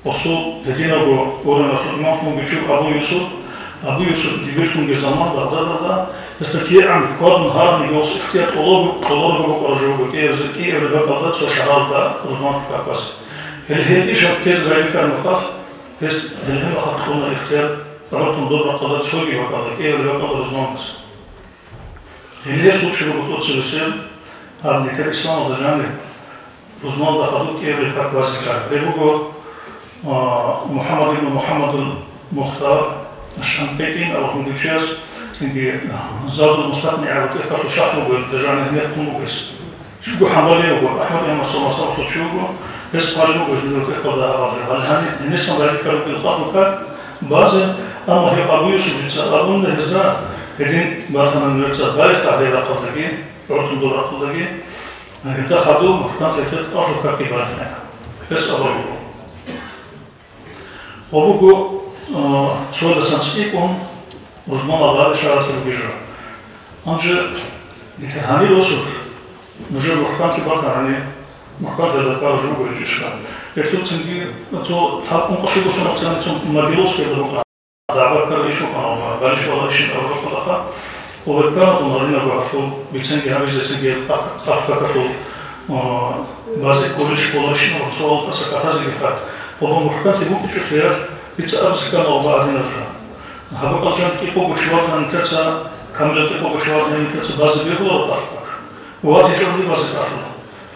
Speaker 2: وصول هدينا بورنا خدمات مبيشوف أبو يوسف ديبيشون بزمان بغداد يستطيع عن كود نهار نجوس اختيار طلاب بقرجو بكير زكية ببغداد شو شهر ده رزمان كاكاس هل إيش كيس غير كان مخاف هل هم خطون الاختيار ربطن دور بغداد شوي بغداد كير ببغداد رزمان بس هل هي سوتش بقطوط سلسل هذا نتر إسلام ودجاني رزمان ده خدو كير كاكاس كار محمد بن محمد المختار الشنقيطي أو هندوشياس تنجي زاد المستقنع على تلك الشاطئ والدجانة هناك كموكس شوكو حمالي وقول أحمد يوم صلى الله عليه شوكو يسقى لموكو جنو تلك الراجل هل هني النسبة ذلك القطاع بعض أما هي أبو يوسف أظن هزنا هدين باتنا نرجع بارك على هذا قطعي عرض دور قطعي اتخذوا محكمة ثلاثة أفريقيا كبارنا بس أبو وبوكو شوية سانسكيكون رزمان الله شعر في البيجا أنجا بتهاني الوصف نجر محكمة كبارنا يعني محكمة الدكتور جوجل الجشكا يكتب تنجي تو نقشوا بسنا بسنا مديروس كده بقى دعوة كر إيش مكانه بالش ولا إيش أو بقى وبكرة تمرين بعثوا بتنجي هم إذا تنجي أفكارته بعض كولش نوصل تسكتها زي كات وبمحكمة تبوك تشوفيها بتأبز كان الله عدنا جرا هبقى الجانب كيبو بشوات أن تنسى كامل كيبو بشوات أن تنسى بعض بيقولوا أفكار وقت يجرب بعض كافلة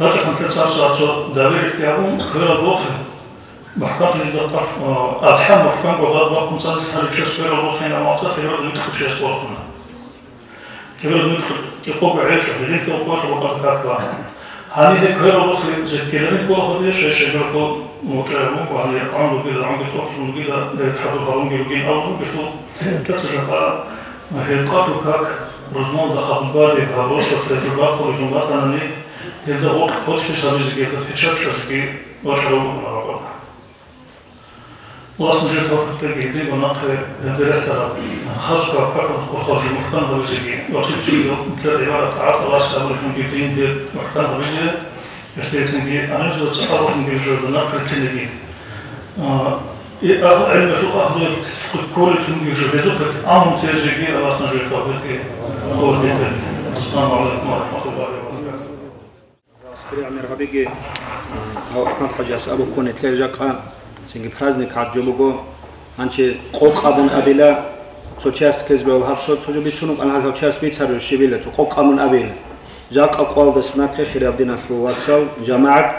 Speaker 2: رجع أن تنسى ساعة داوية كيابون غير الوقت محكمة جدا طرف ألحام محكمة وغاد وقم صادس هل تشوف غير الوقت هنا معطف يرد يدخل شيء سواقنا يرد يدخل يقوم بعيشه يريد يقوم وقت كاكبا هذه غير الوقت زي كلامي كل خديش شيء يقول متعبون وهذه عنده كذا عنده توصل كذا يتحدث عن يمكن أو بيشوف تتجرب هي قاتل كاك رزمان دخل بالي بهالوصل تجربات خليجات أنا هذا وقت في سبيل زكية تشرش زكية وشرب من الرقم الله سبحانه وتعالى تجديد ونقل الدراسة خاصة فقط خارج محكمة بزكية وتبتدي مثل عبارة تعاطى الله سبحانه وتعالى محكمة بزكية يفترض به أنا جزء تصرف من الجرد نقل التنبيه علم في الأخذ كل في الجرد ذكرت أمر تزكية الله سبحانه وتعالى السلام عليكم ورحمة الله وبركاته.
Speaker 1: Спрямер хабиги Ахмад Хаджи Асабу коне тлежака синги праздник хаджубуго анче qoqabun abila sochas kezbel hapso sojobichunu anhal sochas bitsaru shibila to qoqamun abila jaqa qoldes nakhe khirabdina fuwatsal jamaat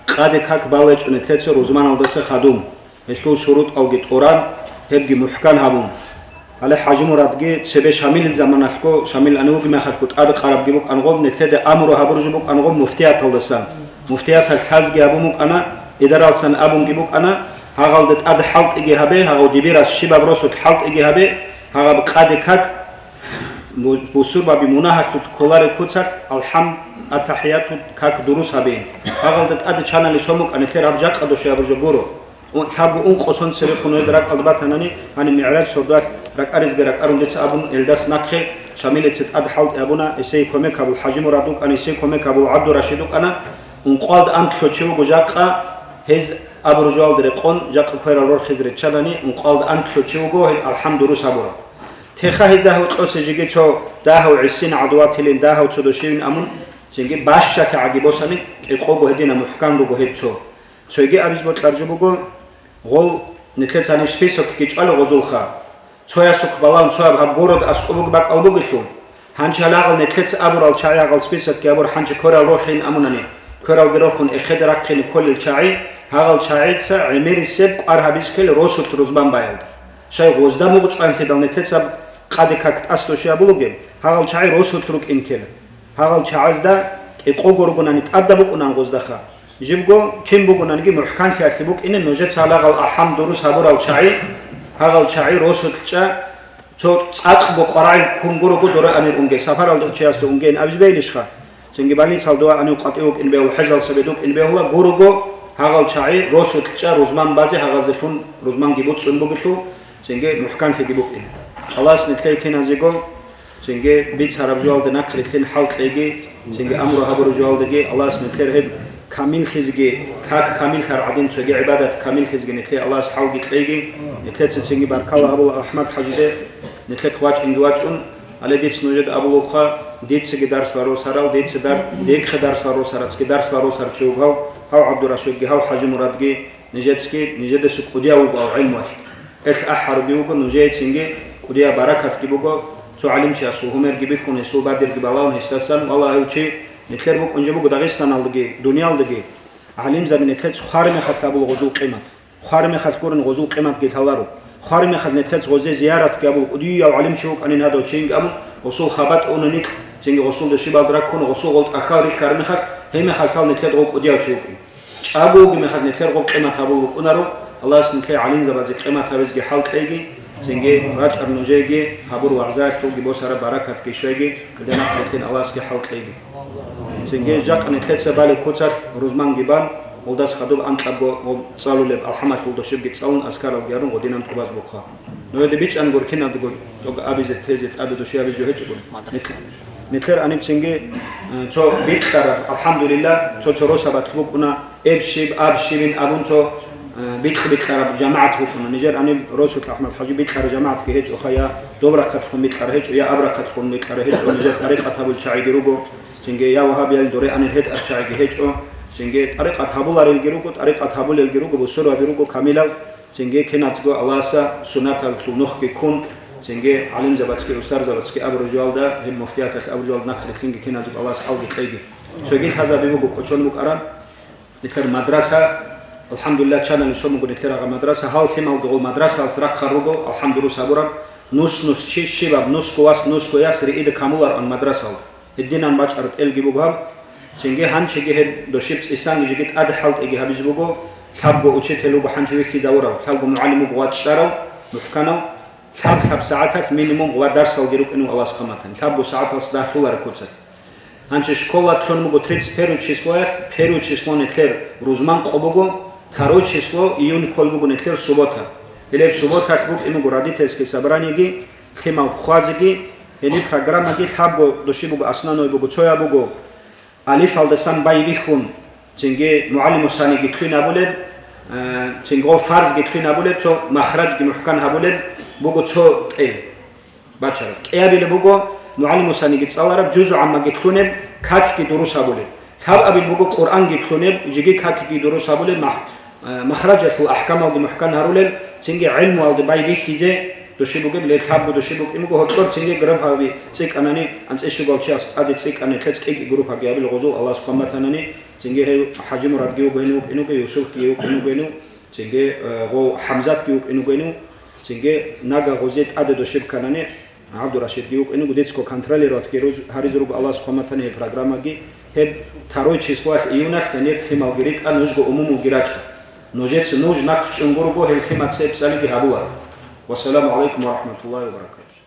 Speaker 1: qade kak balechune tletso ruzman aldase khadum eshul shurut algit quran hebgi muhkan habun ale hajmu radgi sebe shamil zamanashko shamil anugi makhakut ad qarabgi buk angob netlede amru haburjubuk angob muftiyat aldasan muftiyat al-khazgi abumuk ana idaralsan abungi buk ana هاغلدت أد حلق إجي هبه هاغو دبير الشباب رسول حلق إجي هبه هاغ بقاد كك بوسوبا بمناها كولار كوتسك الحمد التحيات كك دروس هبين هاغلدت أد channel سومك أن تير أبجاك أدو شيء أبرجبورو تابو قصون سرقون يدرك البات هناني أنا معراج صدق رك أرز جرك أرندس أبون إلداس نكخي شاملة ست أد حلق أبونا إسي كومك أبو الحجم رادوك أنا إسي كومك أبو عبد الرشيدوك أنا ونقاد أنت خشوا بجاكا هز أبرجال درقون جاك كوير الور خزر تشلاني وقال أنت تشوجو الحمد لله سبورا تخا هذا هو تأسيجي شو ده هو عسين عدوات لين ده هو تدوشين أمون جنگي باش شك عجيبوساني القوة هدينا محكم بقو هيد شو يجي أبيز بترجو بقو غول نتلت سنة سبيسك كيش على غزول خا شو يسوق بالان شو يبغى بورد أسقوبك بق أو بقتلون هنش هلاقل نتلت أبرال شاي عقل سبيسك كأبر هنش كورال روحين أموناني كورال جروخون إخدرك خين كل الشاي هاغل شايتسا عميري سب أرهبيش كل روسو تروزبان بايد شاي غوزدا موغش قايم تدال نتسب قادي كاكت أستو شيا بلوغين هاغل شاي روسو تروك إن كل هاغل شايزدا إقوغور بناني تأدبوك أنان غوزدا خا جيبغو كيم بوغنان جي محكان كاكتبوك إن نوجد سالاغل أحام دروس هابور الشاي هاغل شاي روسو تجا تو تأقبو قرائي كونغورو دورا أمير أنجي سفر الدو تشياستو أنجين أبز بيليش خا سنجي باني سالدوا أنيو قطعوك إن بيهو حجل سبيدوك إن بيهو غوروغو هاغل شاي روسو تجا روزمان بازي هاغل زيتون روزمان جيبوت سنبوغتو سنجي محكان في جيبوك إن الله سنتكي كنا زيغو سنجي بيت سارب جوال دنا كريتين حلق إيجي سنجي أمرو هابرو جوال دجي الله سنتكي هب كامل خزجي كاك كامل خرعدين سجى عبادة كامل خزجي نتكي الله سحاو جيتليجي نتكي سنجي بارك الله أبو أحمد حجزة نتكي واج إنجواجون على ديت سنوجد أبو لوخا ديت سجى دار سارو سارال ديت سدار ديك خدار سارو سارات سجى دار سارو سار تشوفه هاو عبد الرشيد هاو حاج مرادجي نجدسكي نجد سكوديا وباو علم واحد إيش أحر بيوجو نجيت سنجي كوديا بركة كيبوجو سو علم شيء سو همر جبيكون سو بعد الجبالون هستسن والله هو شيء نتكلم أنجبوجو داغستان الدجي دنيا الدجي علم زمن نتكلم خارم خطاب الغزو قيمة خارم خطكورن غزو قيمة جيتالارو خارم خد نتكلم غزو زيارة كابو كوديا وعلم شوك أن هذا شيء أمم وصول خبات أوننيك سنجي وصول الشباب دراكون وصول غلط أخاري خارم خد هم خلكال نتكلم كوديا وشوكي أبوه جمخد نتكلم قيمة أبوه كونارو الله سنكي علين زبازي قيمة هبزجي حلق أيجي سنجي راج أرنوجيجي هبور وعزاك توجي بوسارة بركة كيشويجي كدنا قلتين الله سكي حلق أيجي سنجي جاك نتكلم سبالي كوتر روزمان جبان وداس خدول أنتبو وصالوا لب الحمد ولدشيب جتسالون أسكار الجارون ودينا نتقبض بقى نودي بيش أنقول كنا تقول توك أبي زت تزت أبي دوشي أبي جوهج نتر أني بتشنجي شو بيتخر الحمد لله شو روسا بتبوكنا أبشيب أبشيبين أبون شو بيتخر جماعة بوكنا نجر أني روسو أحمد حجي بيتخر جماعة كهيج أخيا دبرة خدخون بيتخر هيج ويا أبرة خدخون بيتخر هيج ونجر طريقة هبول شعي جروجو شنجي يا وهاب يلدوري أني هيد أرشعي هيج أو شنجي طريقة هبول الجروجو طريقة هبول الجروجو بسرعة جروجو كاملة شنجي كناتجو الله سنة الخنوخ بيكون شنجي علم زبادسكي أستاذ زبادسكي أبو رجال ده هم مفتيات أبو رجال نقل كينج كناتجو الله سأودي خيجي شو جيت هذا بيبغو كشون مقرن نتر مدرسة الحمد لله كان نسوم نقول نتر مدرسة هاو ثم أو مدرسة أسرق خروجو الحمد لله صبورا نص شباب نص كواس رئيد كامولار عن مدرسة الدين عن باج أرد الجيبوغال شنجي هنشجي هاد دوشيبس إنسان يجيت أدحلت إجي هبيزبوغو ثابو أوشيتلو بحنجوي كيزاورا ثابو معلمو قواتشتارو محكانو ثاب ساعات مينيموم ودرس الجروب إنه الله سبحانه ثابو ساعات أصدق دولار كوتشت هنش شكولا تون مغو 33 число первое число нетер рузман қобугу второе число июнь колбугу нетер суббота или в суббота бук имугу родительское собрание ги химал хвазиги или программа ги ثابو дошибугу основной бугу чоя бугу алиф алдасан байвихун ченге муаллиму сани ги клина булед ченго фарз ги клина булед чо махраج ги мухкан хабулед бугу чо эл бачара кеабиле бугу معلم ساني قد صورب جزء عما قتلونب كاك كي دروس هبولب كاب أبي بقول قرآن قتلونب يجي كاك كي دروس هبولب مخرجة الأحكام أو محكم هرولب تيجي علم أو دبي بيخيزه دوشيبوك بلي كاب دوشيبوك إمكو هتقول تيجي جروب هابي تيك أناني أنت إيش يقول شيء أدي تيك أنا كتك إيه جروب هابي أبي الغزو الله سبحانه وتعالى تيجي هي حجم ربيو بينو إنو يوسف كيو إنو بينو تيجي غو حمزات كيو إنو بينو تيجي ناقة غزيت أدي دوشيب كناني عبد الرشيد يوك إنه قديتكو كنتروليرات كيروز هاريزروب الله سبحانه وتعالى برنامج جي هاد تروي تشيسوات إيونات تنير خيمة وجريت أن نجو أمم وجراج نوجت نوج نقش انجروبو هالخيمة تسيب سالي هابوها والسلام عليكم ورحمة الله وبركاته.